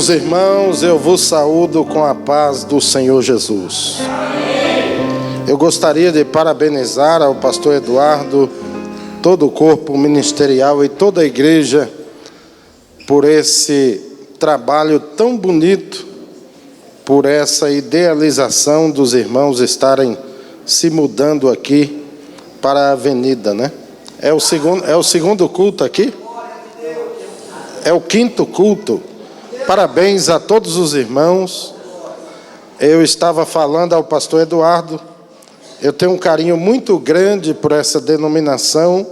Meus irmãos, eu vos saúdo com a paz do Senhor Jesus. Eu gostaria de parabenizar ao pastor Eduardo, todo o corpo ministerial e toda a igreja por esse trabalho tão bonito, por essa idealização dos irmãos estarem se mudando aqui para a avenida, né? É o segundo culto aqui? É o quinto culto. Parabéns a todos os irmãos. Eu estava falando ao pastor Eduardo, eu tenho um carinho muito grande por essa denominação,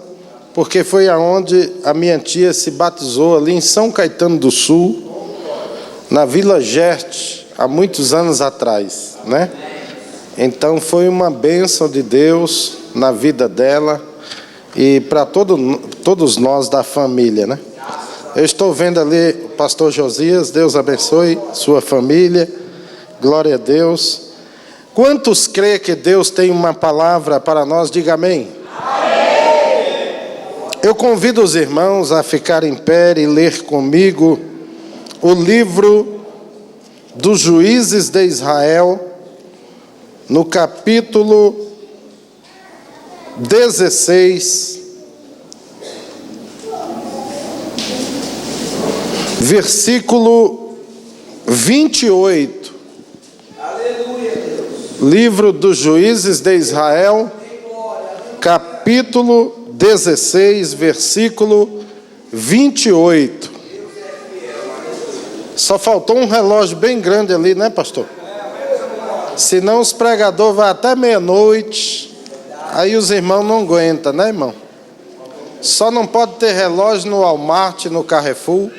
porque foi aonde a minha tia se batizou, ali em São Caetano do Sul, na Vila Gerte, há muitos anos atrás, né? Então foi uma bênção de Deus na vida dela e para todos nós da família, né? Eu estou vendo ali o pastor Josias, Deus abençoe sua família, glória a Deus. Quantos creem que Deus tem uma palavra para nós? Diga amém. Amém. Eu convido os irmãos a ficar em pé e ler comigo o livro dos Juízes de Israel, no capítulo 16, versículo 28. Aleluia, Deus. Livro dos Juízes de Israel, capítulo 16, versículo 28. Só faltou um relógio bem grande ali, né, pastor? Senão os pregadores vão até meia-noite, aí os irmãos não aguentam, né, irmão? Só não pode ter relógio no Walmart, no Carrefour,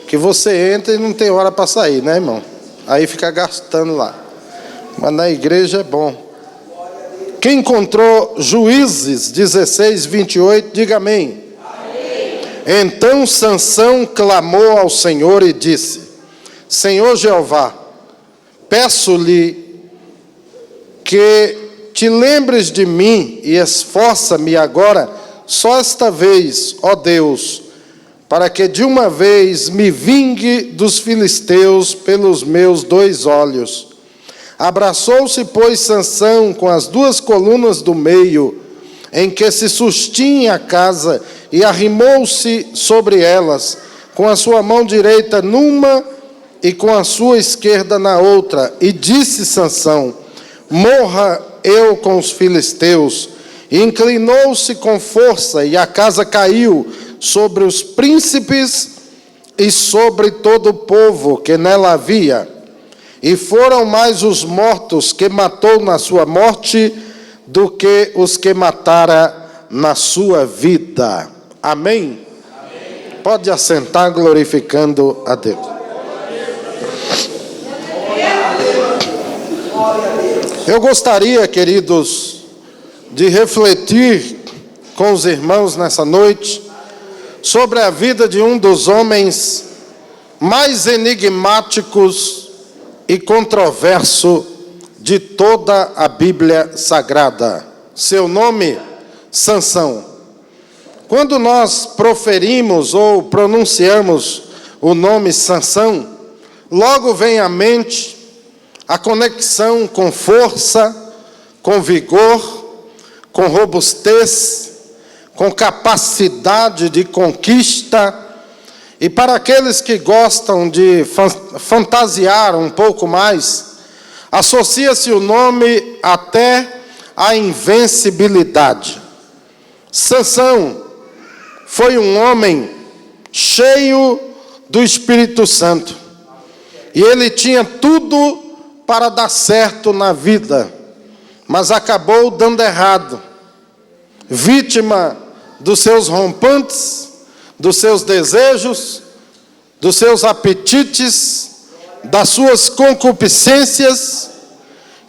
que você entra e não tem hora para sair, né, irmão? Aí fica gastando lá. Mas na igreja é bom. Quem encontrou Juízes 16, 28, diga amém. Amém. Então Sansão clamou ao Senhor e disse: Senhor Jeová, peço-lhe que te lembres de mim e esforça-me agora, só esta vez, ó Deus, para que de uma vez me vingue dos filisteus pelos meus 2 olhos. Abraçou-se, pois, Sansão com as 2 colunas do meio, em que se sustinha a casa, e arrimou-se sobre elas, com a sua mão direita numa e com a sua esquerda na outra. E disse Sansão: morra eu com os filisteus. E inclinou-se com força, e a casa caiu sobre os príncipes e sobre todo o povo que nela havia. E foram mais os mortos que matou na sua morte do que os que matara na sua vida. Amém? Amém. Pode assentar glorificando a Deus. Eu gostaria, queridos, de refletir com os irmãos nessa noite sobre a vida de um dos homens mais enigmáticos e controverso de toda a Bíblia Sagrada. Seu nome, Sansão. Quando nós proferimos ou pronunciamos o nome Sansão, logo vem à mente a conexão com força, com vigor, com robustez, com capacidade de conquista. E para aqueles que gostam de fantasiar um pouco mais, associa-se o nome até à invencibilidade. Sansão foi um homem cheio do Espírito Santo. E ele tinha tudo para dar certo na vida, mas acabou dando errado. Vítima dos seus rompantes, dos seus desejos, dos seus apetites, das suas concupiscências.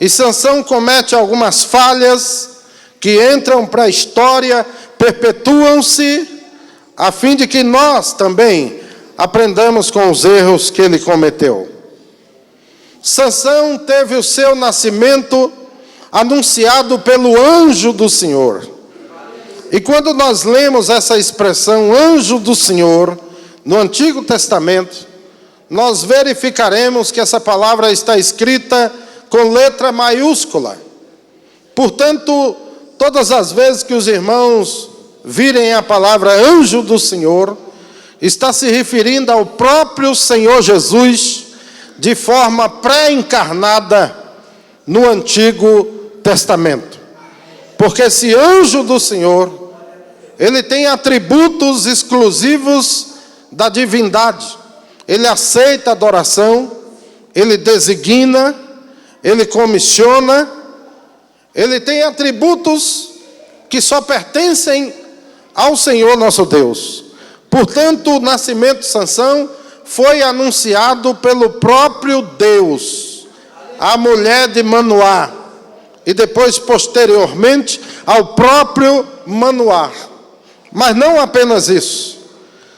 E Sansão comete algumas falhas que entram para a história, perpetuam-se, a fim de que nós também aprendamos com os erros que ele cometeu. Sansão teve o seu nascimento anunciado pelo anjo do Senhor. E quando nós lemos essa expressão, anjo do Senhor, no Antigo Testamento, nós verificaremos que essa palavra está escrita com letra maiúscula. Portanto, todas as vezes que os irmãos virem a palavra anjo do Senhor, está se referindo ao próprio Senhor Jesus, de forma pré-encarnada no Antigo Testamento. Porque esse anjo do Senhor, ele tem atributos exclusivos da divindade. Ele aceita adoração, ele designa, ele comissiona, ele tem atributos que só pertencem ao Senhor nosso Deus. Portanto, o nascimento de Sansão foi anunciado pelo próprio Deus, à mulher de Manoá, e depois, posteriormente, ao próprio Manoá. Mas não apenas isso.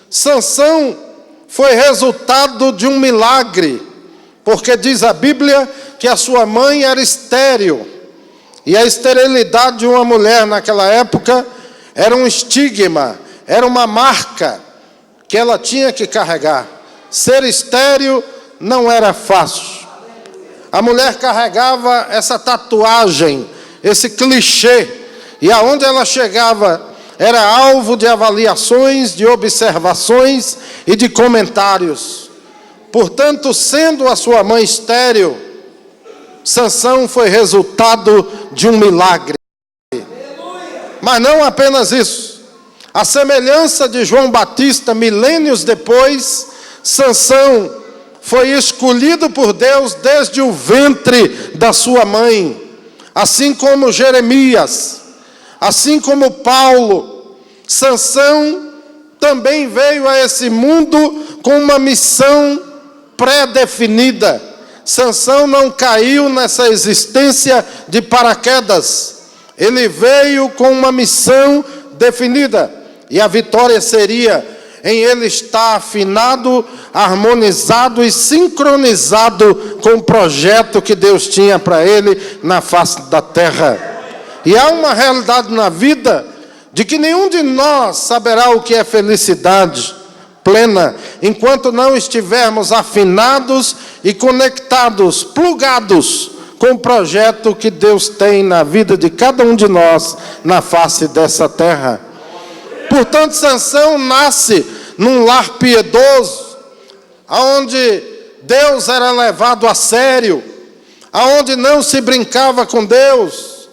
Sansão foi resultado de um milagre, porque diz a Bíblia que a sua mãe era estéril, e a esterilidade de uma mulher naquela época era um estigma, era uma marca que ela tinha que carregar. Ser estéril não era fácil. A mulher carregava essa tatuagem, esse clichê, e aonde ela chegava era alvo de avaliações, de observações e de comentários. Portanto, sendo a sua mãe estéril, Sansão foi resultado de um milagre. Mas não apenas isso. A semelhança de João Batista, milênios depois, Sansão foi escolhido por Deus desde o ventre da sua mãe. Assim como Jeremias, assim como Paulo, Sansão também veio a esse mundo com uma missão pré-definida. Sansão não caiu nessa existência de paraquedas. Ele veio com uma missão definida. E a vitória seria em ele estar afinado, harmonizado e sincronizado com o projeto que Deus tinha para ele na face da terra. E há uma realidade na vida de que nenhum de nós saberá o que é felicidade plena, enquanto não estivermos afinados e conectados, plugados com o projeto que Deus tem na vida de cada um de nós na face dessa terra. Portanto, Sansão nasce num lar piedoso, onde Deus era levado a sério, onde não se brincava com Deus.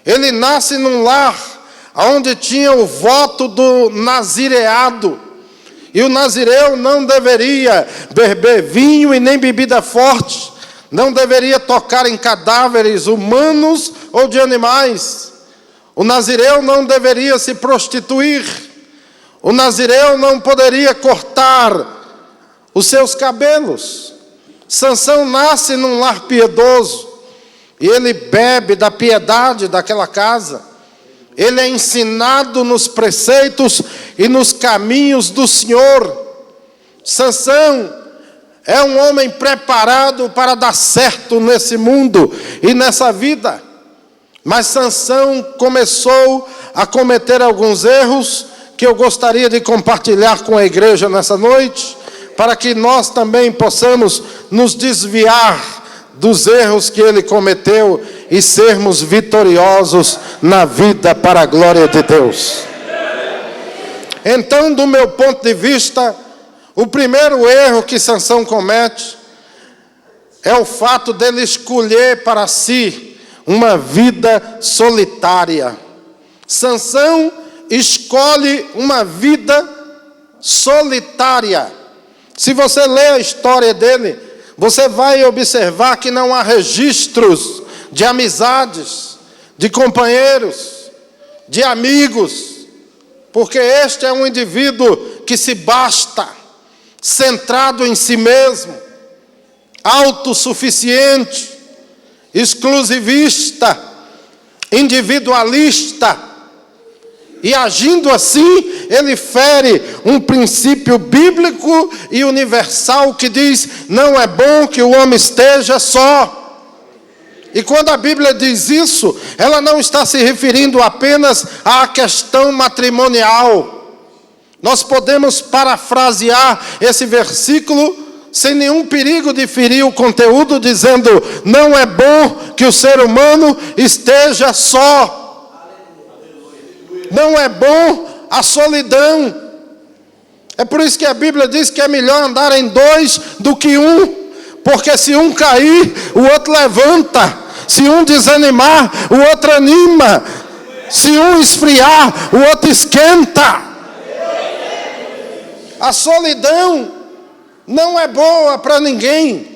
Ele nasce num lar onde tinha o voto do nazireado, e o nazireu não deveria beber vinho e nem bebida forte, não deveria tocar em cadáveres humanos ou de animais. O nazireu não deveria se prostituir. O nazireu não poderia cortar os seus cabelos. Sansão nasce num lar piedoso, e ele bebe da piedade daquela casa. Ele é ensinado nos preceitos e nos caminhos do Senhor. Sansão é um homem preparado para dar certo nesse mundo e nessa vida. Mas Sansão começou a cometer alguns erros que eu gostaria de compartilhar com a igreja nessa noite, para que nós também possamos nos desviar dos erros que ele cometeu e sermos vitoriosos na vida para a glória de Deus. Então, do meu ponto de vista, o primeiro erro que Sansão comete é o fato dele escolher para si uma vida solitária. Sansão escolhe uma vida solitária. Se você ler a história dele, você vai observar que não há registros de amizades, de companheiros, de amigos, porque este é um indivíduo que se basta, centrado em si mesmo, autossuficiente, exclusivista, individualista. E agindo assim, ele fere um princípio bíblico e universal que diz: não é bom que o homem esteja só. E quando a Bíblia diz isso, ela não está se referindo apenas à questão matrimonial. Nós podemos parafrasear esse versículo sem nenhum perigo de ferir o conteúdo, dizendo: não é bom que o ser humano esteja só. Não é bom a solidão. É por isso que a Bíblia diz que é melhor andar em dois do que um, porque se um cair, o outro levanta. Se um desanimar, o outro anima. Se um esfriar, o outro esquenta. A solidão não é boa para ninguém.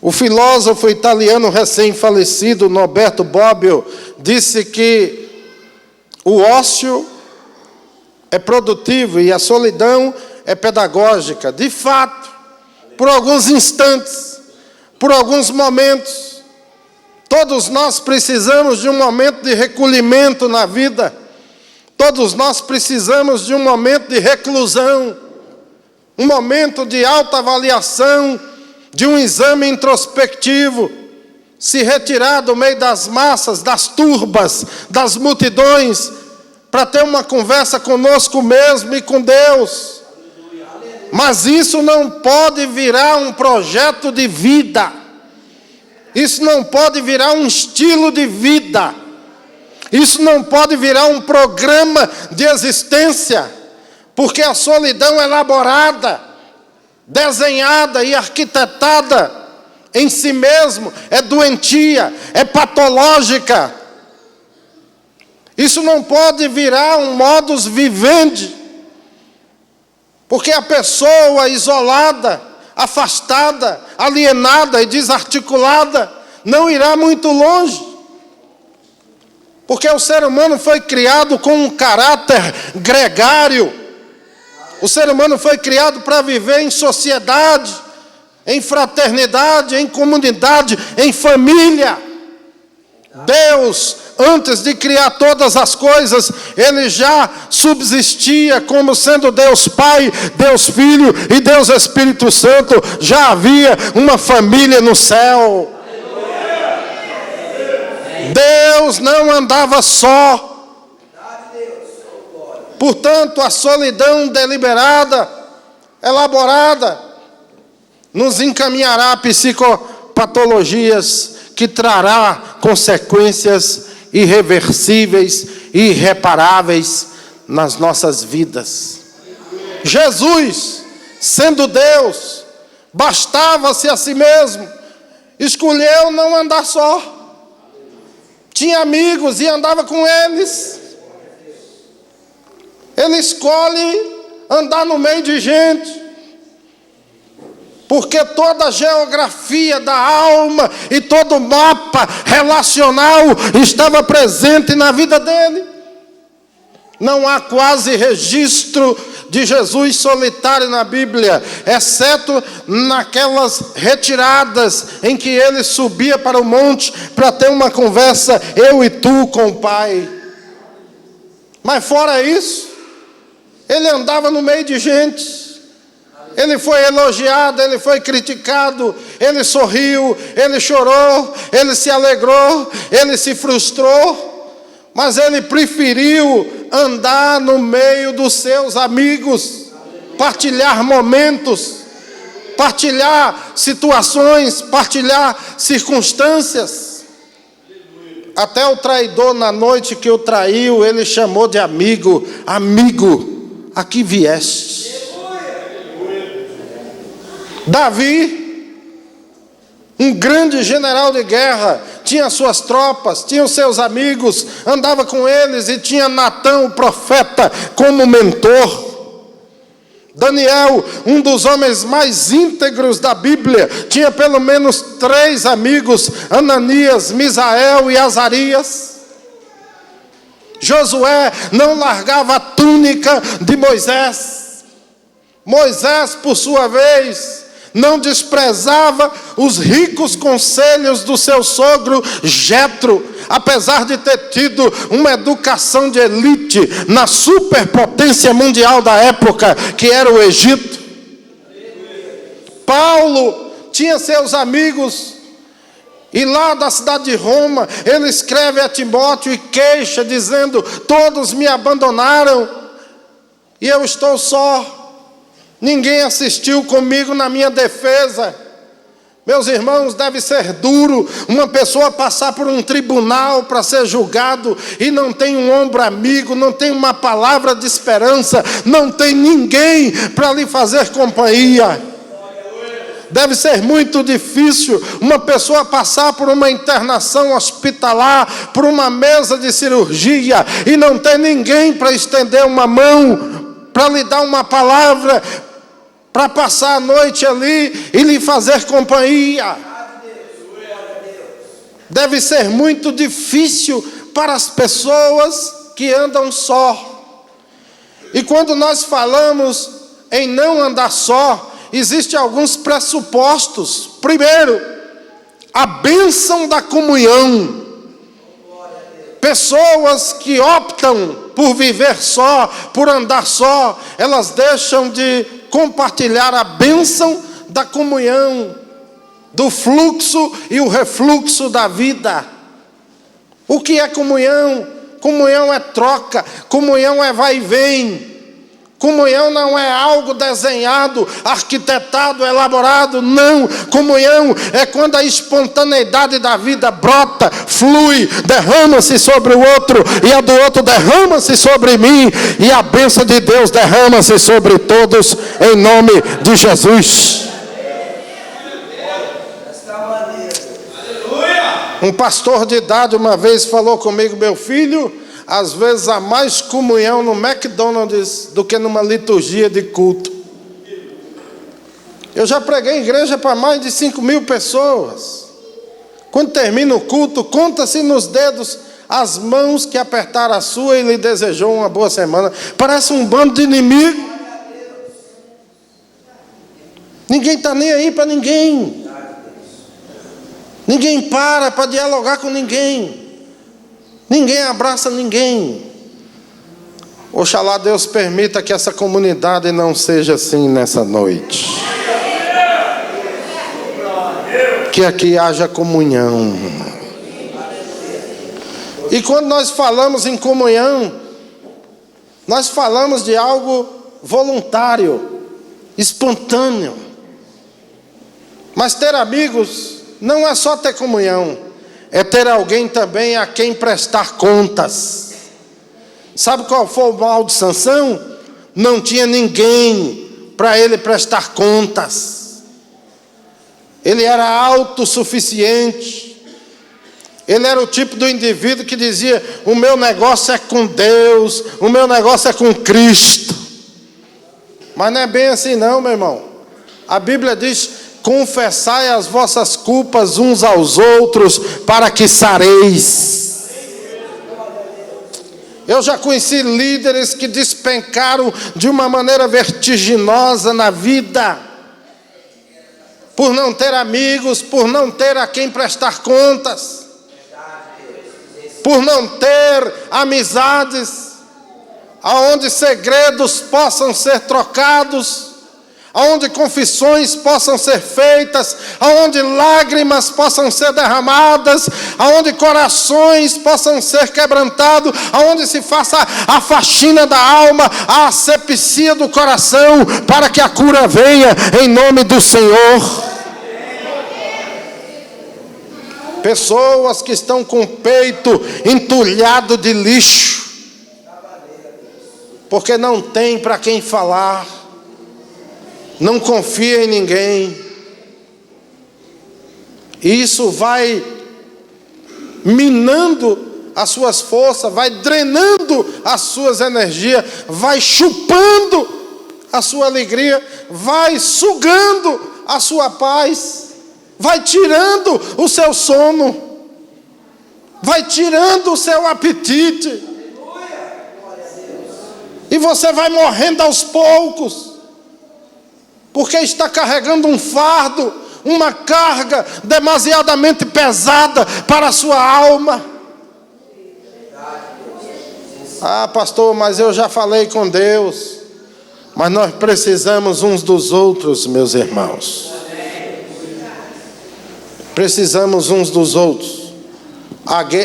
O filósofo italiano recém-falecido, Norberto Bobbio, disse que o ócio é produtivo e a solidão é pedagógica. De fato, por alguns instantes, por alguns momentos, todos nós precisamos de um momento de recolhimento na vida. Todos nós precisamos de um momento de reclusão, um momento de autoavaliação, de um exame introspectivo, se retirar do meio das massas, das turbas, das multidões, para ter uma conversa conosco mesmo e com Deus. Mas isso não pode virar um projeto de vida. Isso não pode virar um estilo de vida. Isso não pode virar um programa de existência, porque a solidão é elaborada, desenhada e arquitetada em si mesmo é doentia, é patológica. Isso não pode virar um modus vivendi, porque a pessoa isolada, afastada, alienada e desarticulada não irá muito longe. Porque o ser humano foi criado com um caráter gregário. O ser humano foi criado para viver em sociedade, em fraternidade, em comunidade, em família. Deus, antes de criar todas as coisas, Ele já subsistia como sendo Deus Pai, Deus Filho e Deus Espírito Santo. Já havia uma família no céu. Deus não andava só. Portanto, a solidão deliberada, elaborada, nos encaminhará a psicopatologias que trará consequências irreversíveis e irreparáveis nas nossas vidas. Jesus, sendo Deus, bastava-se a si mesmo, escolheu não andar só. Tinha amigos e andava com eles. Ele escolhe andar no meio de gente, porque toda a geografia da alma e todo o mapa relacional estava presente na vida dele. Não há quase registro de Jesus solitário na Bíblia, exceto naquelas retiradas em que ele subia para o monte para ter uma conversa, eu e tu, com o Pai. Mas fora isso, ele andava no meio de gente. Ele foi elogiado, ele foi criticado, ele sorriu, ele chorou, ele se alegrou, ele se frustrou. Mas ele preferiu andar no meio dos seus amigos, partilhar momentos, partilhar situações, partilhar circunstâncias. Até o traidor, na noite que o traiu, ele chamou de amigo. Amigo, a que vieste? Davi, um grande general de guerra, tinha suas tropas, tinha os seus amigos, andava com eles e tinha Natã, o profeta, como mentor. Daniel, um dos homens mais íntegros da Bíblia, tinha pelo menos 3 amigos, Ananias, Misael e Azarias. Josué não largava a túnica de Moisés. Moisés, por sua vez, não desprezava os ricos conselhos do seu sogro Jetro, apesar de ter tido uma educação de elite na superpotência mundial da época, que era o Egito. Paulo tinha seus amigos, e lá da cidade de Roma, ele escreve a Timóteo e queixa, dizendo: todos me abandonaram, e eu estou só. Ninguém assistiu comigo na minha defesa. Meus irmãos, deve ser duro uma pessoa passar por um tribunal para ser julgado e não tem um ombro amigo, não tem uma palavra de esperança, não tem ninguém para lhe fazer companhia. Deve ser muito difícil uma pessoa passar por uma internação hospitalar, por uma mesa de cirurgia e não ter ninguém para estender uma mão, para lhe dar uma palavra, para passar a noite ali e lhe fazer companhia. Deve ser muito difícil para as pessoas que andam só. E quando nós falamos em não andar só, existem alguns pressupostos. Primeiro, a bênção da comunhão. Pessoas que optam por viver só, por andar só, elas deixam de compartilhar a bênção da comunhão, do fluxo e o refluxo da vida. O que é comunhão? Comunhão é troca, comunhão é vai e vem. Comunhão não é algo desenhado, arquitetado, elaborado, não. Comunhão é quando a espontaneidade da vida brota, flui, derrama-se sobre o outro, e a do outro derrama-se sobre mim, e a bênção de Deus derrama-se sobre todos, em nome de Jesus. Um pastor de idade uma vez falou comigo: meu filho, às vezes há mais comunhão no McDonald's do que numa liturgia de culto. Eu já preguei em igreja para mais de 5.000 pessoas. Quando termina o culto, conta-se nos dedos as mãos que apertaram a sua e lhe desejou uma boa semana. Parece um bando de inimigo. Ninguém está nem aí para ninguém. Ninguém para dialogar com ninguém. Ninguém abraça ninguém. Oxalá Deus permita que essa comunidade não seja assim nessa noite. Que aqui haja comunhão. E quando nós falamos em comunhão, nós falamos de algo voluntário, espontâneo. Mas ter amigos não é só ter comunhão, é ter alguém também a quem prestar contas. Sabe qual foi o mal de Sansão? Não tinha ninguém para ele prestar contas. Ele era autossuficiente. Ele era o tipo do indivíduo que dizia: o meu negócio é com Deus, o meu negócio é com Cristo. Mas não é bem assim não, meu irmão. A Bíblia diz: confessai as vossas culpas uns aos outros, para que sareis. Eu já conheci líderes que despencaram de uma maneira vertiginosa na vida, por não ter amigos, por não ter a quem prestar contas, por não ter amizades, aonde segredos possam ser trocados, aonde confissões possam ser feitas, aonde lágrimas possam ser derramadas, aonde corações possam ser quebrantados, aonde se faça a faxina da alma, a asepsia do coração, para que a cura venha em nome do Senhor. Pessoas que estão com o peito entulhado de lixo, porque não tem para quem falar, não confia em ninguém. Isso vai minando as suas forças, vai drenando as suas energias, vai chupando a sua alegria, vai sugando a sua paz, vai tirando o seu sono, vai tirando o seu apetite, e você vai morrendo aos poucos, porque está carregando um fardo, uma carga demasiadamente pesada para a sua alma. Ah, pastor, mas eu já falei com Deus. Mas nós precisamos uns dos outros, meus irmãos. Precisamos uns dos outros.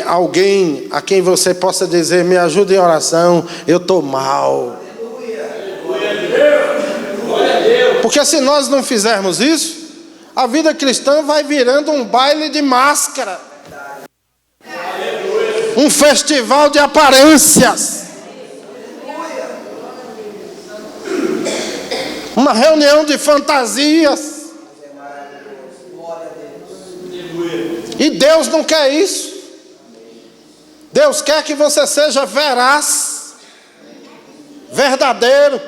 Alguém a quem você possa dizer: me ajude em oração, eu estou mal. Glória a Deus. Porque se nós não fizermos isso, a vida cristã vai virando um baile de máscara, um festival de aparências, uma reunião de fantasias. E Deus não quer isso. Deus quer que você seja veraz, verdadeiro,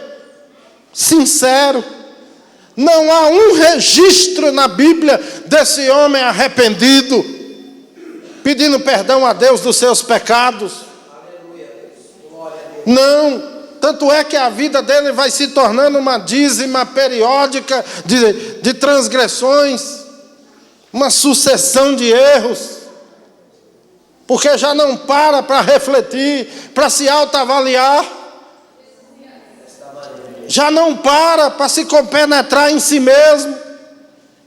sincero. Não há um registro na Bíblia desse homem arrependido, pedindo perdão a Deus dos seus pecados. Não. Tanto é que a vida dele vai se tornando uma dízima periódica de transgressões, uma sucessão de erros, porque já não para refletir, para se autoavaliar, já não para se compenetrar em si mesmo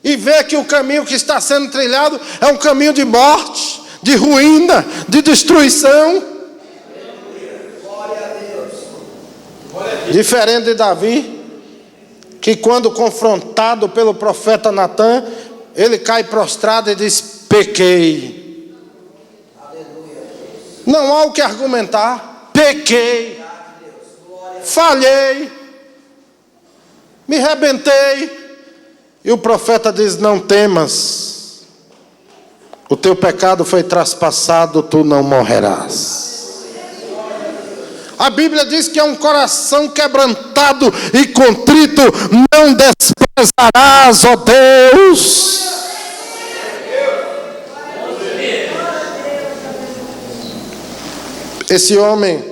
e ver que o caminho que está sendo trilhado é um caminho de morte, de ruína, de destruição. Diferente de Davi, que quando confrontado pelo profeta Natã, ele cai prostrado e diz: pequei. Não há o que argumentar. Pequei, falhei, me rebentei. E o profeta diz: não temas, o teu pecado foi traspassado, tu não morrerás. A Bíblia diz que é um coração quebrantado e contrito não desprezarás, ó Deus. Esse homem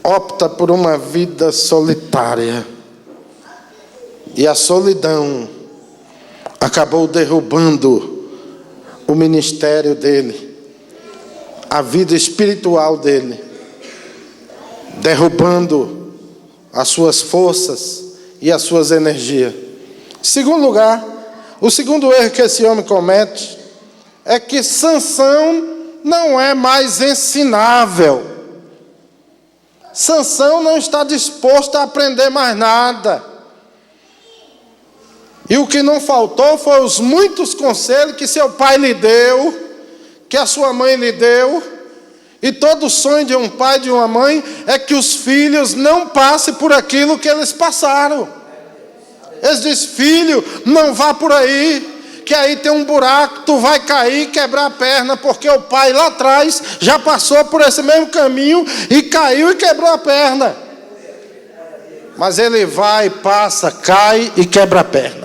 opta por uma vida solitária. E a solidão acabou derrubando o ministério dele, a vida espiritual dele, derrubando as suas forças e as suas energias. Segundo lugar, o segundo erro que esse homem comete é que Sansão não é mais ensinável. Sansão não está disposto a aprender mais nada. E o que não faltou foi os muitos conselhos que seu pai lhe deu, que a sua mãe lhe deu. E todo sonho de um pai e de uma mãe é que os filhos não passem por aquilo que eles passaram. Eles dizem: filho, não vá por aí, que aí tem um buraco, tu vai cair e quebrar a perna, porque o pai lá atrás já passou por esse mesmo caminho e caiu e quebrou a perna. Mas ele vai, passa, cai e quebra a perna.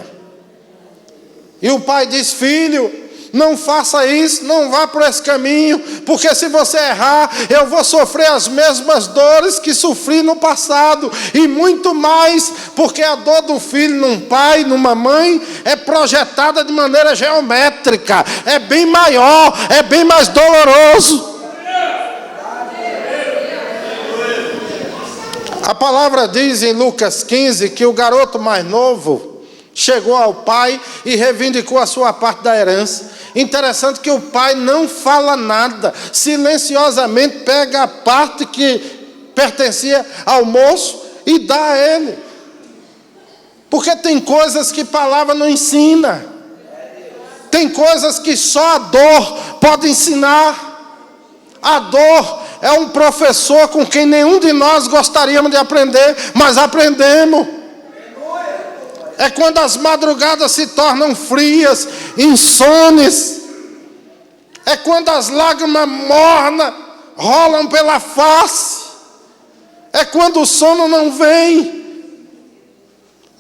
E o pai diz: filho, não faça isso, não vá por esse caminho, porque se você errar, eu vou sofrer as mesmas dores que sofri no passado, e muito mais, porque a dor do filho num pai, numa mãe, é projetada de maneira geométrica, é bem maior, é bem mais doloroso. A palavra diz em Lucas 15 que o garoto mais novo chegou ao pai e reivindicou a sua parte da herança. Interessante que o pai não fala nada, silenciosamente pega a parte que pertencia ao moço e dá a ele. Porque tem coisas que palavra não ensina. Tem coisas que só a dor pode ensinar. A dor é um professor com quem nenhum de nós gostaríamos de aprender, mas aprendemos. É quando as madrugadas se tornam frias, insones. É quando as lágrimas mornas rolam pela face. É quando o sono não vem.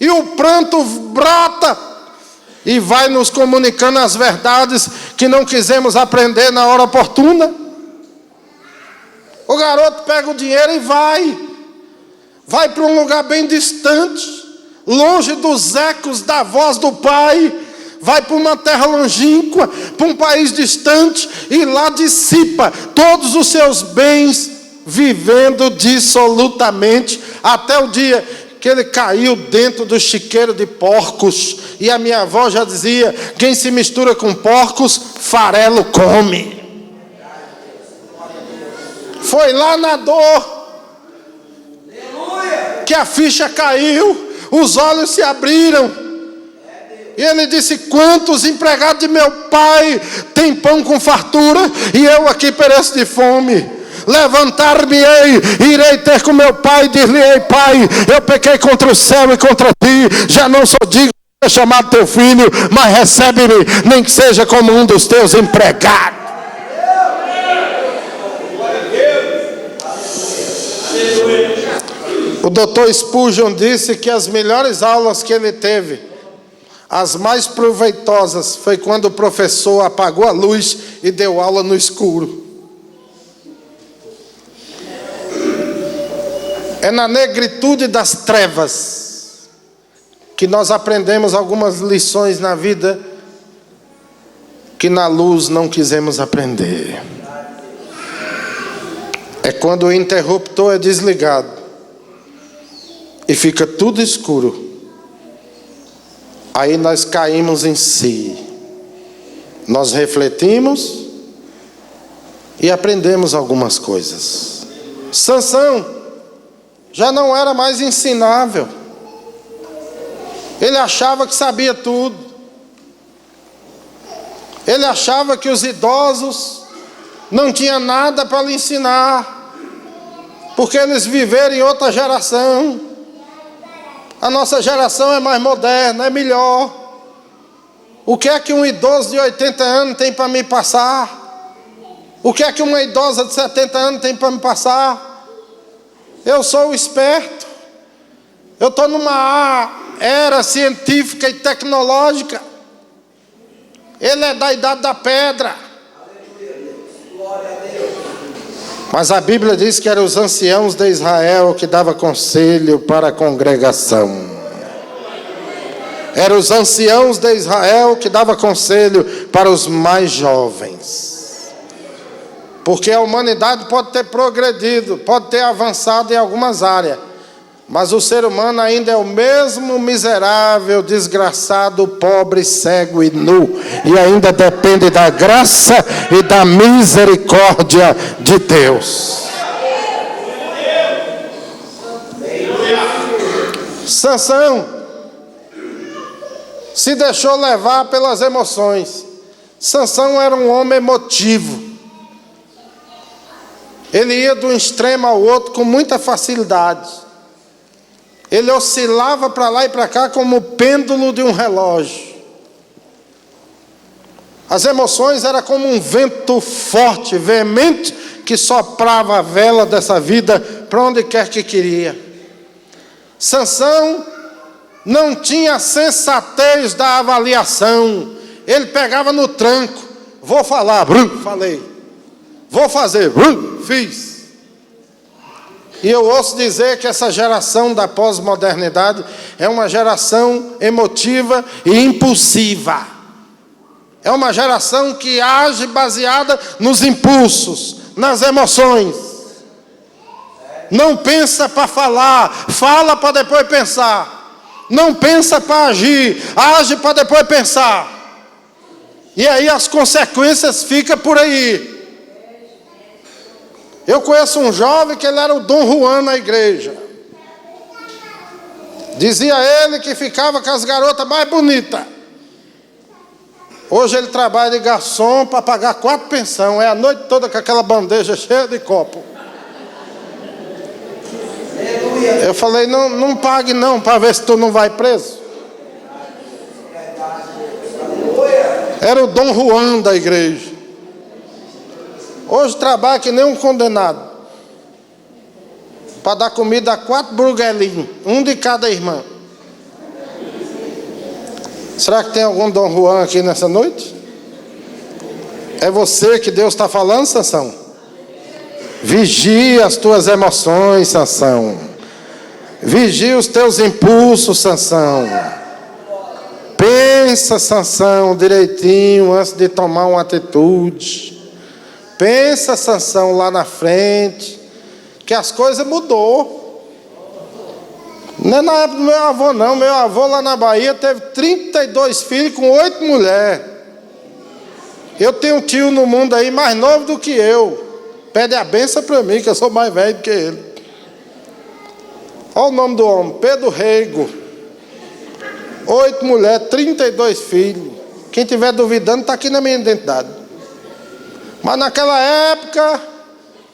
E o pranto brota. E vai nos comunicando as verdades que não quisemos aprender na hora oportuna. O garoto pega o dinheiro e vai. Vai para um lugar bem distante, longe dos ecos da voz do pai, vai para uma terra longínqua, para um país distante, e lá dissipa todos os seus bens, vivendo dissolutamente, até o dia que ele caiu dentro do chiqueiro de porcos. E a minha avó já dizia: quem se mistura com porcos, farelo come. Foi lá na dor que a ficha caiu. os olhos se abriram. E ele disse: quantos empregados de meu pai têm pão com fartura, e eu aqui pereço de fome? Levantar-me-ei, irei ter com meu pai, e dir-lhe-ei: pai, eu pequei contra o céu e contra ti, já não sou digno de ser chamado teu filho, mas recebe-me, nem que seja como um dos teus empregados. O Dr. Spurgeon disse que as melhores aulas que ele teve, as mais proveitosas, foi quando o professor apagou a luz e deu aula no escuro. É na negritude das trevas que nós aprendemos algumas lições na vida que na luz não quisemos aprender. É quando o interruptor é desligado e fica tudo escuro. Aí nós caímos em si. Nós refletimos e aprendemos algumas coisas. Sansão já não era mais ensinável. Ele achava que sabia tudo. Ele achava que os idosos não tinham nada para lhe ensinar, porque eles viveram em outra geração. A nossa geração é mais moderna, é melhor. O que é que um idoso de 80 anos tem para me passar? O que é que uma idosa de 70 anos tem para me passar? Eu sou o esperto. Eu estou numa era científica e tecnológica. Ele é da idade da pedra. Mas a Bíblia diz que eram os anciãos de Israel que davam conselho para a congregação. Eram os anciãos de Israel que davam conselho para os mais jovens. Porque a humanidade pode ter progredido, pode ter avançado em algumas áreas, mas o ser humano ainda é o mesmo miserável, desgraçado, pobre, cego e nu, e ainda depende da graça e da misericórdia de Deus. Sansão se deixou levar pelas emoções. Sansão era um homem emotivo. Ele ia de um extremo ao outro com muita facilidade. Ele oscilava para lá e para cá como o pêndulo de um relógio. As emoções eram como um vento forte, veemente, que soprava a vela dessa vida para onde quer que queria. Sansão não tinha a sensatez da avaliação. Ele pegava no tranco. Vou falar, falei. Vou fazer, fiz. E eu ouço dizer que essa geração da pós-modernidade é uma geração emotiva e impulsiva. É uma geração que age baseada nos impulsos, nas emoções. Não pensa para falar, fala para depois pensar. Não pensa para agir, age para depois pensar. E aí as consequências ficam por aí. Eu conheço um jovem que ele era o Dom Juan na igreja. Dizia ele que ficava com as garotas mais bonitas. Hoje ele trabalha de garçom para pagar 4 pensões. É a noite toda com aquela bandeja cheia de copo. Eu falei: não pague não, para ver se tu não vai preso. Era o Dom Juan da igreja. Hoje trabalha que nem um condenado, para dar comida a 4 burguelinhos, um de cada irmã. Será que tem algum Dom Juan aqui nessa noite? É você que Deus está falando, Sansão? Vigia as tuas emoções, Sansão. Vigia os teus impulsos, Sansão. Pensa, Sansão, direitinho antes de tomar uma atitude. Pensa, Sansão, lá na frente, que as coisas mudou. Não é na época do meu avô, não. Meu avô lá na Bahia teve 32 filhos com 8 mulheres. Eu tenho um tio no mundo aí mais novo do que eu. Pede a benção para mim, que eu sou mais velho do que ele. Olha o nome do homem, Pedro Reigo. 8 mulheres, 32 filhos. Quem estiver duvidando está aqui na minha identidade. Mas naquela época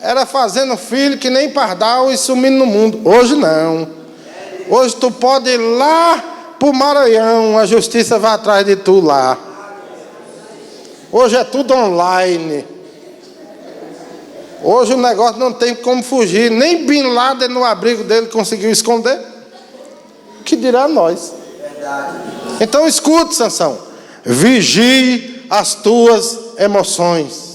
era fazendo filho que nem pardal e sumindo no mundo. Hoje não. Hoje tu pode ir lá para o Maranhão, a justiça vai atrás de tu lá. Hoje é tudo online. Hoje o negócio não tem como fugir. Nem Bin Laden no abrigo dele conseguiu esconder. Que dirá nós? Então escute, Sansão. Vigie as tuas emoções.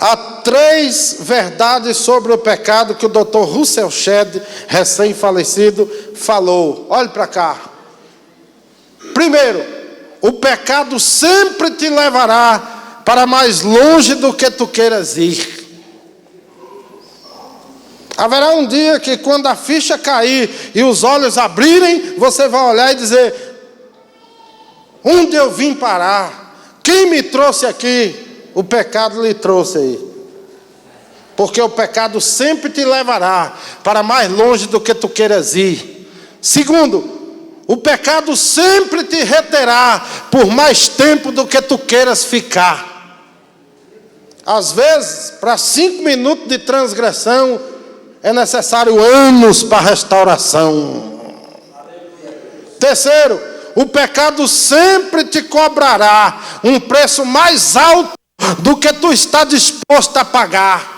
Há 3 verdades sobre o pecado que o Dr. Russell Shedd, recém-falecido, falou. Olhe para cá. Primeiro, o pecado sempre te levará para mais longe do que tu queiras ir. Haverá um dia que quando a ficha cair e os olhos abrirem, você vai olhar e dizer: onde eu vim parar? Quem me trouxe aqui? O pecado lhe trouxe aí. Porque o pecado sempre te levará para mais longe do que tu queiras ir. Segundo, o pecado sempre te reterá por mais tempo do que tu queiras ficar. Às vezes, para 5 minutos de transgressão, é necessário anos para restauração. Terceiro, o pecado sempre te cobrará um preço mais alto do que tu está disposto a pagar.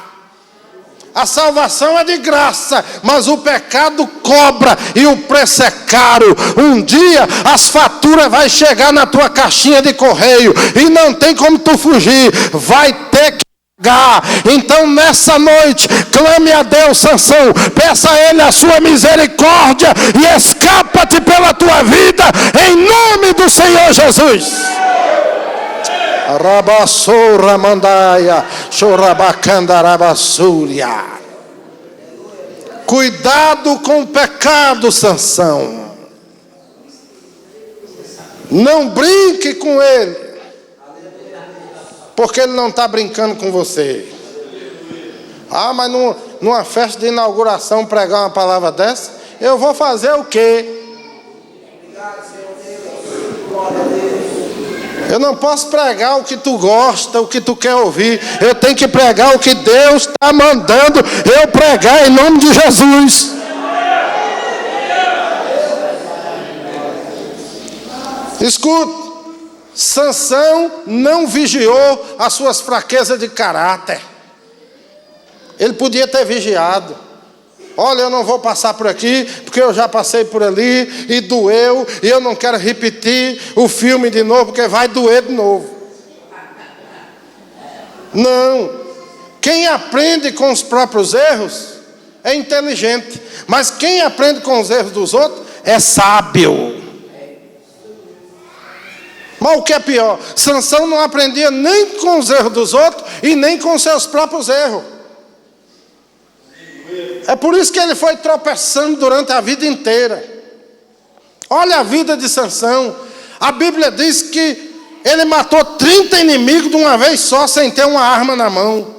A salvação é de graça, mas o pecado cobra e o preço é caro. Um dia as faturas vão chegar na tua caixinha de correio e não tem como tu fugir, vai ter que pagar. Então nessa noite, clame a Deus, Sansão, peça a Ele a sua misericórdia e escapa-te pela tua vida, em nome do Senhor Jesus. Rabassura mandaia, chorabacandarabassúria. Cuidado com o pecado, Sansão. Não brinque com ele, porque ele não está brincando com você. Ah, mas numa festa de inauguração pregar uma palavra dessa, eu vou fazer o quê? Eu não posso pregar o que tu gosta, o que tu quer ouvir. Eu tenho que pregar o que Deus está mandando eu pregar em nome de Jesus. Escute, Sansão não vigiou as suas fraquezas de caráter. Ele podia ter vigiado. Olha, eu não vou passar por aqui, porque eu já passei por ali e doeu, e eu não quero repetir o filme de novo, porque vai doer de novo. Não. Quem aprende com os próprios erros é inteligente, mas quem aprende com os erros dos outros é sábio. Mas o que é pior, Sansão não aprendia nem com os erros dos outros e nem com os seus próprios erros. É por isso que ele foi tropeçando durante a vida inteira. Olha a vida de Sansão. A Bíblia diz que ele matou 30 inimigos de uma vez só, sem ter uma arma na mão.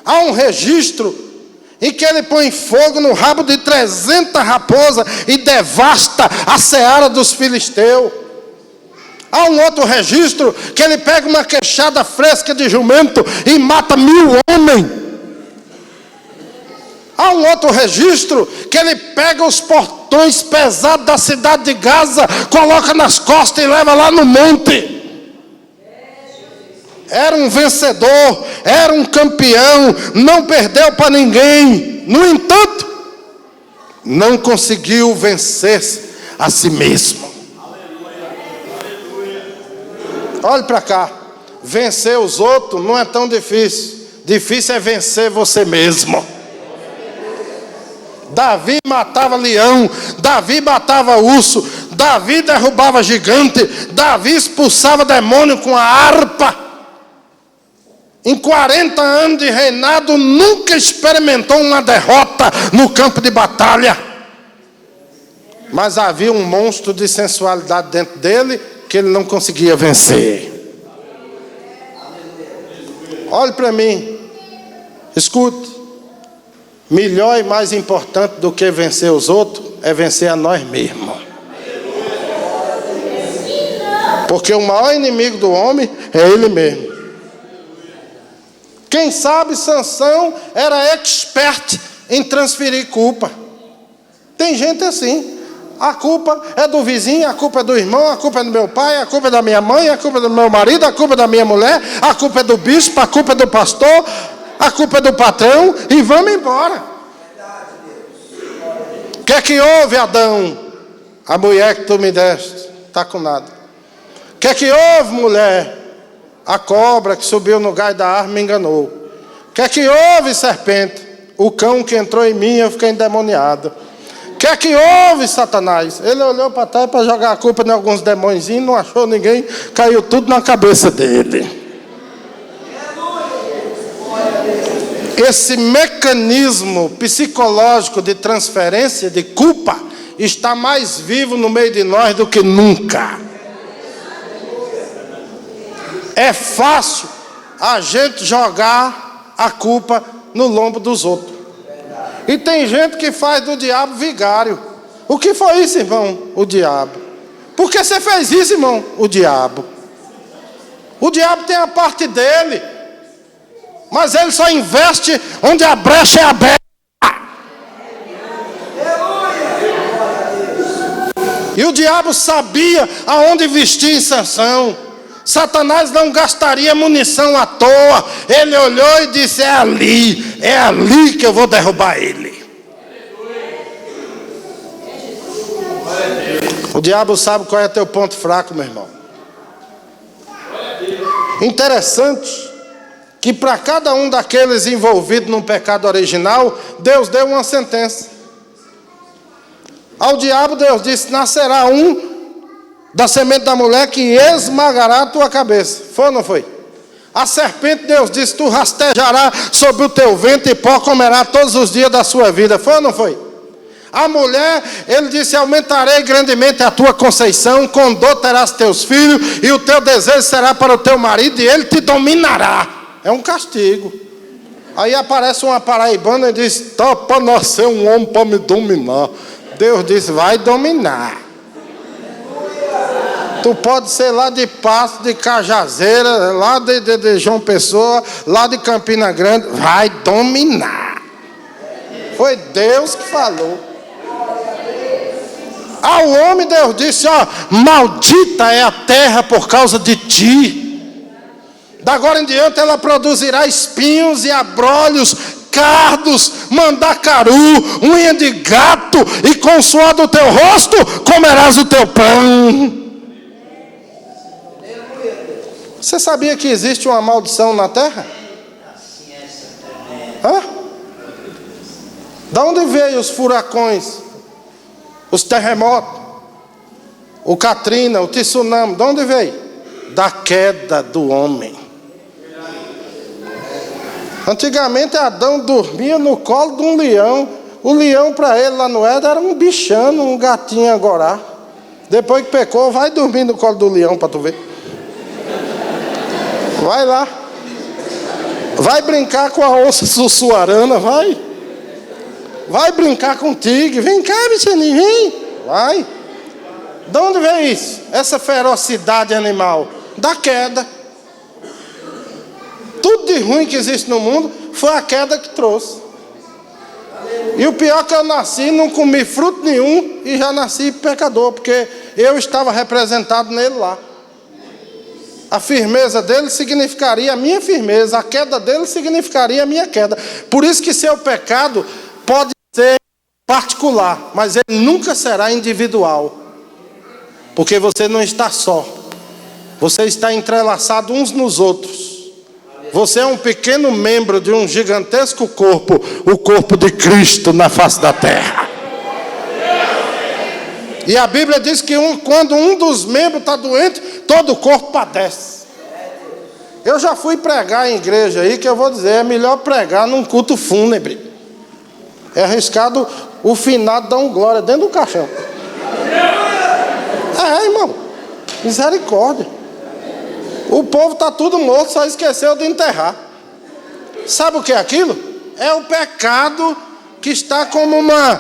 Há um registro em que ele põe fogo no rabo de 300 raposas e devasta a seara dos filisteus. Há um outro registro que ele pega uma queixada fresca de jumento e mata 1000 homens. Há um outro registro que ele pega os portões pesados da cidade de Gaza, coloca nas costas e leva lá no monte. Era um vencedor, era um campeão, não perdeu para ninguém. No entanto, não conseguiu vencer a si mesmo. Olhe para cá, vencer os outros não é tão difícil. Difícil é vencer você mesmo. Davi matava leão, Davi matava urso, Davi derrubava gigante, Davi expulsava demônio com a harpa. Em 40 anos de reinado, nunca experimentou uma derrota no campo de batalha. Mas havia um monstro de sensualidade dentro dele que ele não conseguia vencer. Olhe para mim, escute. Melhor e mais importante do que vencer os outros é vencer a nós mesmos. Porque o maior inimigo do homem é ele mesmo. Quem sabe Sansão era expert em transferir culpa. Tem gente assim. A culpa é do vizinho, a culpa é do irmão, a culpa é do meu pai, a culpa é da minha mãe, a culpa é do meu marido, a culpa é da minha mulher, a culpa é do bispo, a culpa é do pastor, a culpa é do patrão, e vamos embora. O que é que houve, Adão? A mulher que tu me deste, está com nada. O que é que houve, mulher? A cobra que subiu no galho da árvore me enganou. O que é que houve, serpente? O cão que entrou em mim, eu fiquei endemoniado. O que é que houve, Satanás? Ele olhou para trás para jogar a culpa em alguns demôniozinhos, não achou ninguém, caiu tudo na cabeça dele. Esse mecanismo psicológico de transferência de culpa está mais vivo no meio de nós do que nunca. É fácil a gente jogar a culpa no lombo dos outros. E tem gente que faz do diabo vigário. O que foi isso, irmão? O diabo. Por que você fez isso, irmão? O diabo. O diabo tem a parte dele. Mas ele só investe onde a brecha é aberta. E o diabo sabia aonde investir em Sansão. Satanás não gastaria munição à toa. Ele olhou e disse: é ali que eu vou derrubar ele. O diabo sabe qual é teu ponto fraco, meu irmão. Interessante que para cada um daqueles envolvidos no pecado original, Deus deu uma sentença. Ao diabo Deus disse: nascerá um da semente da mulher que esmagará a tua cabeça. Foi ou não foi? A serpente, Deus disse: tu rastejarás sobre o teu ventre e pó comerá todos os dias da sua vida. Foi ou não foi? A mulher, ele disse: aumentarei grandemente a tua conceição, com dor terás teus filhos, e o teu desejo será para o teu marido, e ele te dominará. É um castigo. Aí aparece uma paraibana e diz: tá para nascer um homem para me dominar. Deus disse: vai dominar. Tu pode ser lá de Passo, de Cajazeira, lá de João Pessoa, lá de Campina Grande, vai dominar. Foi Deus que falou. Ao homem Deus disse: ó, maldita é a terra por causa de ti. Da agora em diante ela produzirá espinhos e abrolhos, cardos, mandacaru, unha de gato, e com o suor do teu rosto comerás o teu pão. Você sabia que existe uma maldição na terra? Hã? Da onde veio os furacões, os terremotos, o Katrina, o tsunami? De onde veio? Da queda do homem. Antigamente Adão dormia no colo de um leão. O leão para ele lá no Éden era um bichano, um gatinho agora. Depois que pecou, vai dormir no colo do leão para tu ver. Vai lá. Vai brincar com a onça sussuarana, vai. Vai brincar com o tigre. Vem cá, bichaninho, vem. Vai. De onde vem isso? Essa ferocidade animal? Da queda. Tudo de ruim que existe no mundo foi a queda que trouxe. E o pior é que eu nasci, não comi fruto nenhum e já nasci pecador, porque eu estava representado nele lá. A firmeza dele significaria a minha firmeza, a queda dele significaria a minha queda. Por isso que seu pecado pode ser particular, mas ele nunca será individual. Porque você não está só. Você está entrelaçado uns nos outros. Você é um pequeno membro de um gigantesco corpo, o corpo de Cristo na face da terra. E a Bíblia diz que quando um dos membros está doente, todo o corpo padece. Eu já fui pregar em igreja aí, que eu vou dizer, é melhor pregar num culto fúnebre. É arriscado o finado dar um glória dentro do caixão. É, irmão, misericórdia. O povo está tudo morto, só esqueceu de enterrar. Sabe o que é aquilo? É o pecado que está como uma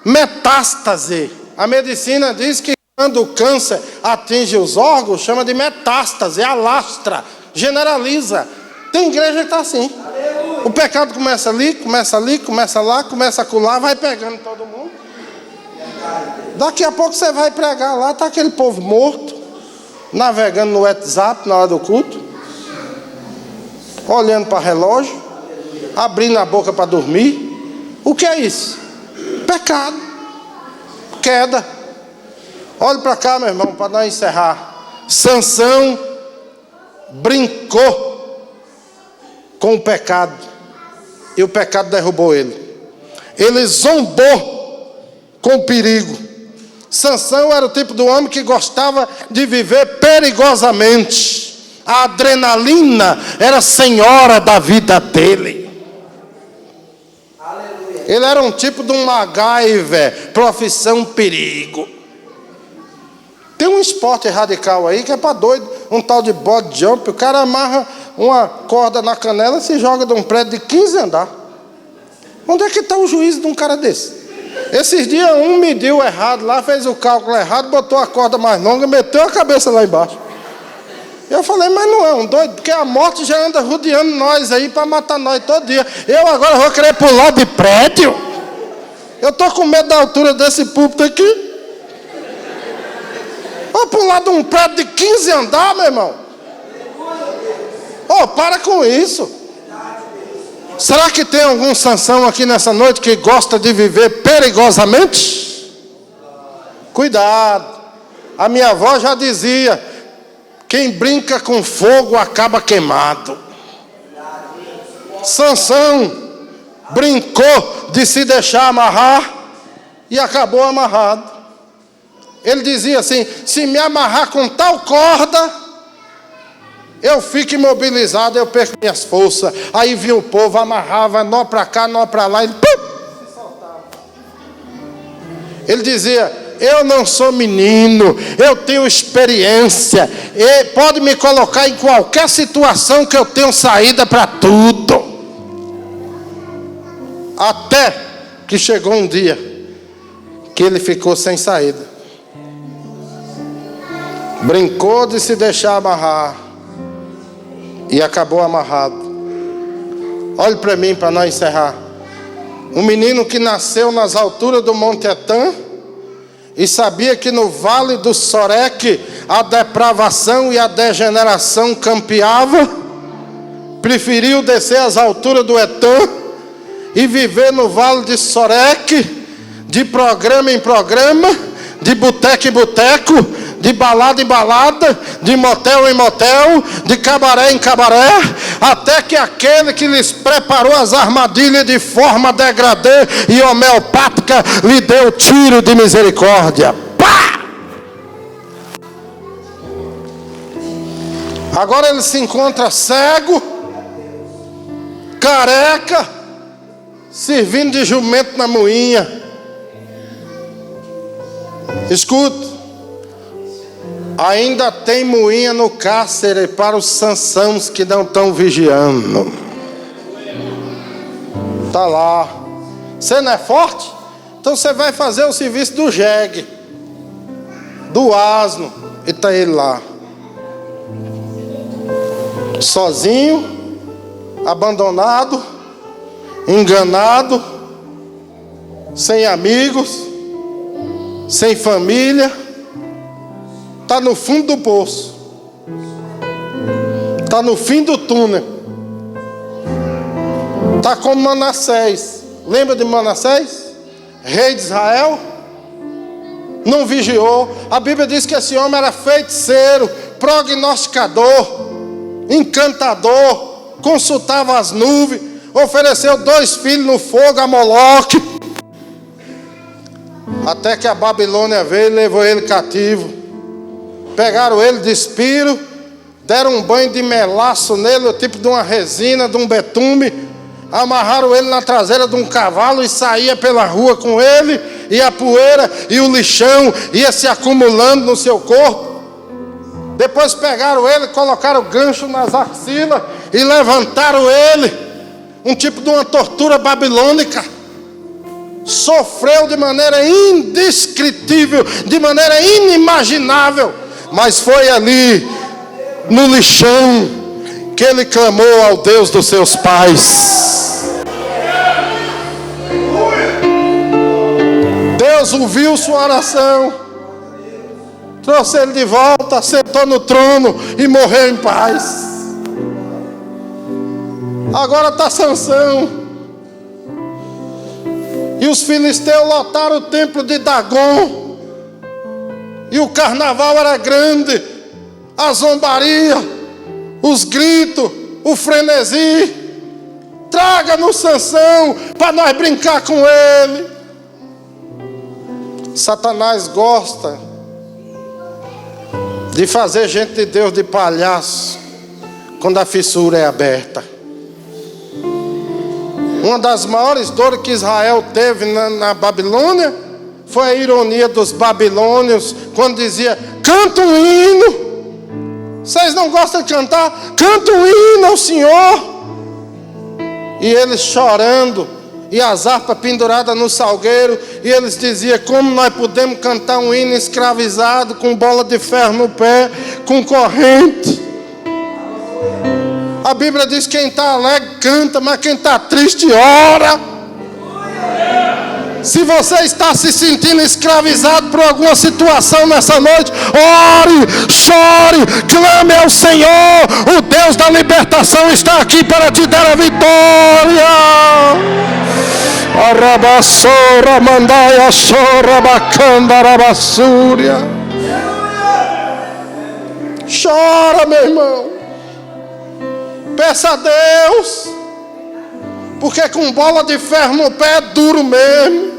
metástase. A medicina diz que Quando o câncer atinge os órgãos, chama de metástase, alastra, generaliza. Tem igreja que está assim. O pecado começa ali, começa lá, começa acolá, vai pegando todo mundo. Daqui a pouco você vai pregar lá, está aquele povo morto, navegando no WhatsApp na hora do culto, olhando para o relógio, abrindo a boca para dormir. O que é isso? Pecado, queda. Olhe para cá, meu irmão, para nós encerrar. Sansão brincou com o pecado e o pecado derrubou ele. Ele zombou com o perigo. Sansão era o tipo do homem que gostava de viver perigosamente. A adrenalina era senhora da vida dele. Ele era um tipo de um MacGyver, profissão perigo. Tem um esporte radical aí que é para doido, um tal de body jump. O cara amarra uma corda na canela e se joga de um prédio de 15 andares. Onde é que está o juízo de um cara desse? Esses dias um mediu errado lá, fez o cálculo errado, botou a corda mais longa e meteu a cabeça lá embaixo. Eu falei, mas não é um doido, porque a morte já anda rodeando nós aí para matar nós todo dia. Eu agora vou querer pular de prédio? Eu estou com medo da altura desse púlpito aqui. Vou pular de um prédio de 15 andares, meu irmão. Oh, para com isso. Será que tem algum Sansão aqui nessa noite que gosta de viver perigosamente? Cuidado. A minha avó já dizia, quem brinca com fogo acaba queimado. Sansão brincou de se deixar amarrar e acabou amarrado. Ele dizia assim, se me amarrar com tal corda, eu fico imobilizado, eu perco minhas forças. Aí vinha o povo, amarrava, nó para cá, nó para lá, ele se soltava. Ele dizia, eu não sou menino, eu tenho experiência, e pode me colocar em qualquer situação que eu tenho saída para tudo. Até que chegou um dia que ele ficou sem saída. Brincou de se deixar amarrar e acabou amarrado. Olhe para mim para nós encerrar. Um menino que nasceu nas alturas do Monte Etã e sabia que no vale do Soreque a depravação e a degeneração campeava, preferiu descer às alturas do Etã e viver no vale de Soreque, de programa em programa, de boteco em boteco, de balada em balada, de motel em motel, de cabaré em cabaré, até que aquele que lhes preparou as armadilhas de forma degradê e homeopática lhe deu tiro de misericórdia. Pá! Agora ele se encontra cego, careca, servindo de jumento na moinha. Escuta. Ainda tem moinha no cárcere para os Sansãos que não estão vigiando. Está lá. Você não é forte? Então você vai fazer o serviço do jegue, do asno. E está ele lá. Sozinho, abandonado, enganado, sem amigos, sem família. Está no fundo do poço. Está no fim do túnel. Está como Manassés. Lembra de Manassés? Rei de Israel. Não vigiou. A Bíblia diz que esse homem era feiticeiro, prognosticador, encantador, consultava as nuvens, ofereceu 2 filhos no fogo a Moloque. Até que a Babilônia veio e levou ele cativo. Pegaram ele de espiro, deram um banho de melaço nele, o tipo de uma resina, de um betume, amarraram ele na traseira de um cavalo e saía pela rua com ele, e a poeira e o lixão ia se acumulando no seu corpo. Depois pegaram ele, colocaram gancho nas axilas e levantaram ele, um tipo de uma tortura babilônica. sofreu de maneira indescritível, de maneira inimaginável, mas foi ali, no lixão, que ele clamou ao Deus dos seus pais. Deus ouviu sua oração, trouxe ele de volta, sentou no trono e morreu em paz. Agora está Sansão. E os filisteus lotaram o templo de Dagon. E o carnaval era grande. A zombaria, os gritos, o frenesi. Traga-nos Sansão para nós brincar com ele. Satanás gosta de fazer gente de Deus de palhaço quando a fissura é aberta. Uma das maiores dores que Israel teve na Babilônia foi a ironia dos babilônios, quando dizia: canta um hino. Vocês não gostam de cantar? Canta um hino ao Senhor. E eles chorando, e as harpas penduradas no salgueiro, e eles diziam: como nós podemos cantar um hino escravizado, com bola de ferro no pé, com corrente? A Bíblia diz que quem está alegre canta, mas quem está triste ora. Se você está se sentindo escravizado por alguma situação nessa noite, ore, chore, clame ao Senhor. O Deus da libertação está aqui para te dar a vitória. Arabassora, mandaia, chora, bacanda, arabassúria. Chora, meu irmão. Peça a Deus, porque com bola de ferro no pé é duro mesmo.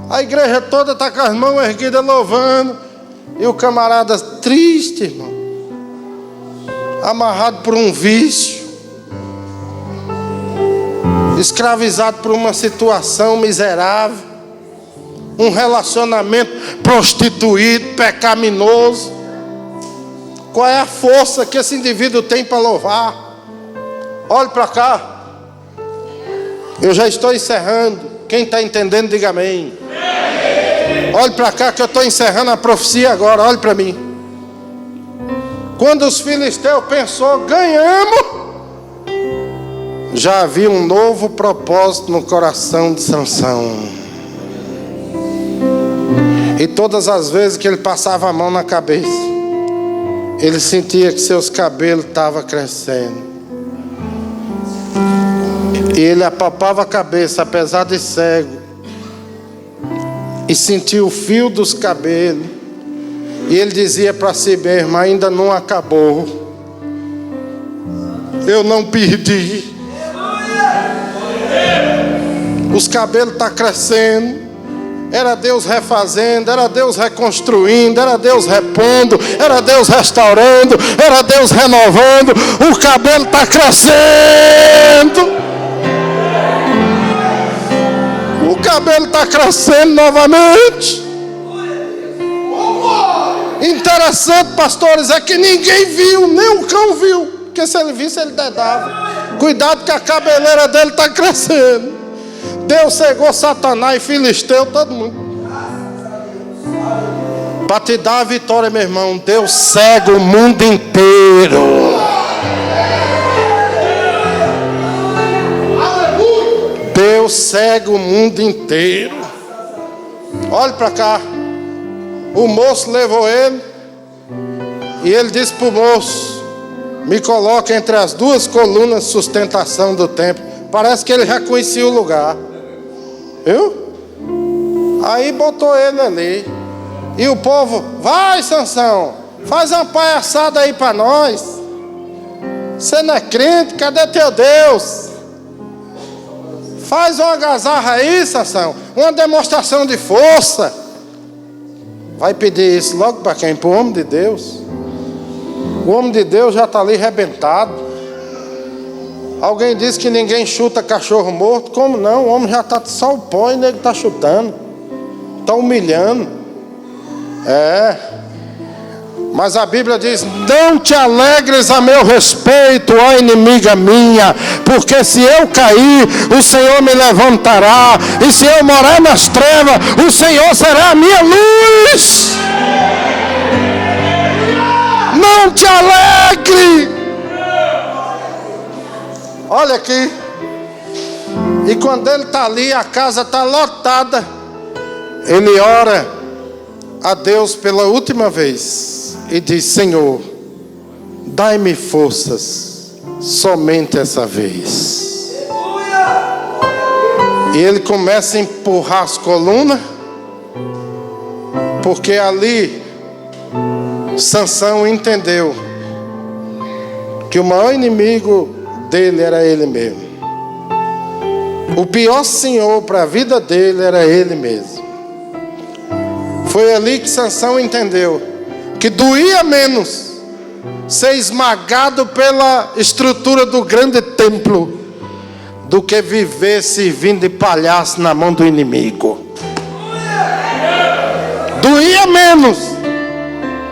A igreja toda está com as mãos erguidas louvando, e o camarada triste, irmão, amarrado por um vício, escravizado por uma situação miserável, um relacionamento prostituído, pecaminoso. Qual é a força que esse indivíduo tem para louvar? Olhe para cá. Eu já estou encerrando. Quem está entendendo, diga amém. Olhe para cá que eu estou encerrando a profecia agora. Olhe para mim. Quando os filisteus pensou, ganhamos, já havia um novo propósito no coração de Sansão. E todas as vezes que ele passava a mão na cabeça, ele sentia que seus cabelos estavam crescendo. E ele apalpava a cabeça, apesar de cego, e sentia o fio dos cabelos. E ele dizia para si mesmo: ainda não acabou. Eu não perdi. Os cabelos estão crescendo. Era Deus refazendo, era Deus reconstruindo, era Deus repondo, era Deus restaurando, era Deus renovando. O cabelo está crescendo. O cabelo está crescendo novamente. Interessante, pastores, é que ninguém viu, nem o cão viu, porque se ele visse ele dedava. Cuidado que a cabeleira dele está crescendo. Deus cegou Satanás e Filisteu, todo mundo. Para te dar a vitória, meu irmão, Deus cega o mundo inteiro. Deus cega o mundo inteiro. Olhe para cá. O moço levou ele, e ele disse para o moço: me coloca entre as duas colunas de sustentação do templo. Parece que ele já conhecia o lugar. Viu? Aí botou ele ali. E o povo: vai, Sansão, faz uma palhaçada aí para nós. Você não é crente? Cadê teu Deus? Faz uma agasalha aí, Sansão, uma demonstração de força. Vai pedir isso logo para quem? Para o homem de Deus. O homem de Deus já está ali arrebentado. Alguém diz que ninguém chuta cachorro morto. Como não? O homem já está só o pó e ele está chutando. Está humilhando. Mas a Bíblia diz: não te alegres a meu respeito, ó inimiga minha, porque se eu cair, o Senhor me levantará, e se eu morar nas trevas, o Senhor será a minha luz. Não te alegre. Olha aqui. E quando ele está ali, a casa está lotada, ele ora a Deus pela última vez e diz: Senhor, dai-me forças somente essa vez. E ele começa a empurrar as colunas, porque ali Sansão entendeu que o maior inimigo dele era ele mesmo. O pior senhor para a vida dele era ele mesmo. Foi ali que Sansão entendeu que doía menos ser esmagado pela estrutura do grande templo do que viver servindo de palhaço na mão do inimigo. Doía menos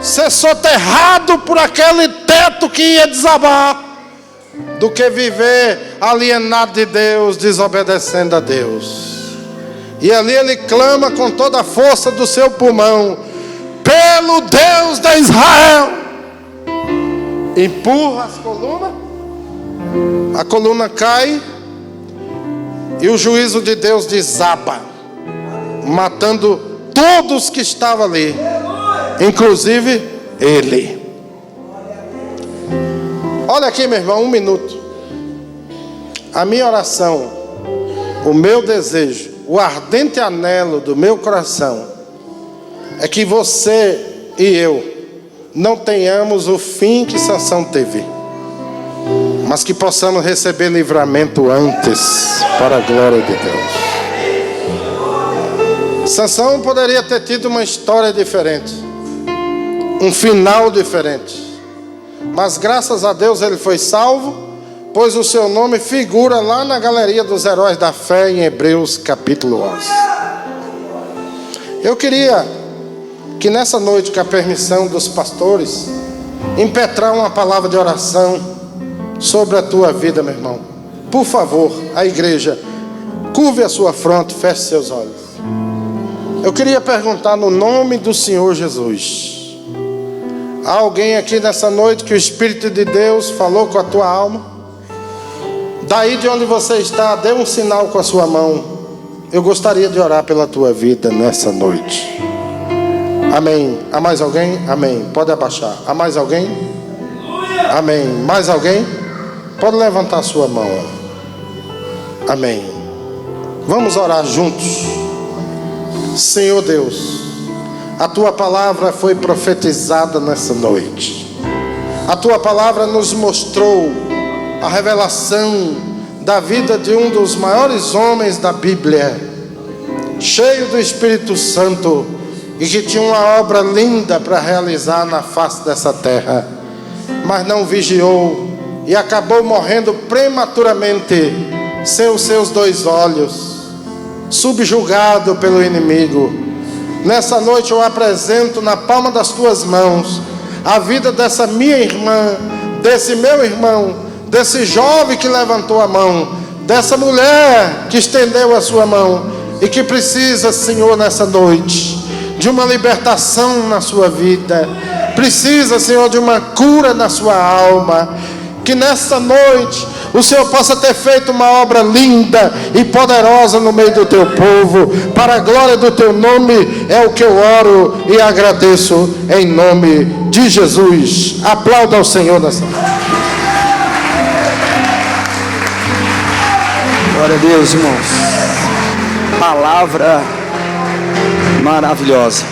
ser soterrado por aquele teto que ia desabar do que viver alienado de Deus, desobedecendo a Deus. E ali ele clama com toda a força do seu pulmão: pelo Deus de Israel. Empurra as colunas, a coluna cai e o juízo de Deus desaba, matando todos que estavam ali, inclusive ele. Olha aqui, meu irmão, 1 minuto. A minha oração, o meu desejo, o ardente anelo do meu coração é que você e eu não tenhamos o fim que Sansão teve, mas que possamos receber livramento antes, para a glória de Deus. Sansão poderia ter tido uma história diferente, um final diferente, mas graças a Deus ele foi salvo, pois o seu nome figura lá na galeria dos heróis da fé em Hebreus capítulo 11. Eu queria que nessa noite, com a permissão dos pastores, impetrar uma palavra de oração sobre a tua vida, meu irmão. Por favor, a igreja, curve a sua fronte, feche seus olhos. Eu queria perguntar no nome do Senhor Jesus: há alguém aqui nessa noite que o Espírito de Deus falou com a tua alma? Daí de onde você está, dê um sinal com a sua mão. Eu gostaria de orar pela tua vida nessa noite. Amém. Há mais alguém? Amém. Pode abaixar. Há mais alguém? Amém. Mais alguém? Pode levantar a sua mão. Amém. Vamos orar juntos. Senhor Deus, a tua palavra foi profetizada nessa noite. A tua palavra nos mostrou a revelação da vida de um dos maiores homens da Bíblia, cheio do Espírito Santo, e que tinha uma obra linda para realizar na face dessa terra, mas não vigiou e acabou morrendo prematuramente, sem os seus 2 olhos, subjugado pelo inimigo. Nessa noite eu apresento na palma das tuas mãos a vida dessa minha irmã, desse meu irmão, desse jovem que levantou a mão, dessa mulher que estendeu a sua mão e que precisa, Senhor, nessa noite de uma libertação na sua vida, precisa, Senhor, de uma cura na sua alma. Que nessa noite o Senhor possa ter feito uma obra linda e poderosa no meio do teu povo, para a glória do teu nome. É o que eu oro e agradeço em nome de Jesus. Aplauda ao Senhor nessa noite. Glória a Deus, irmãos. Palavra maravilhosa.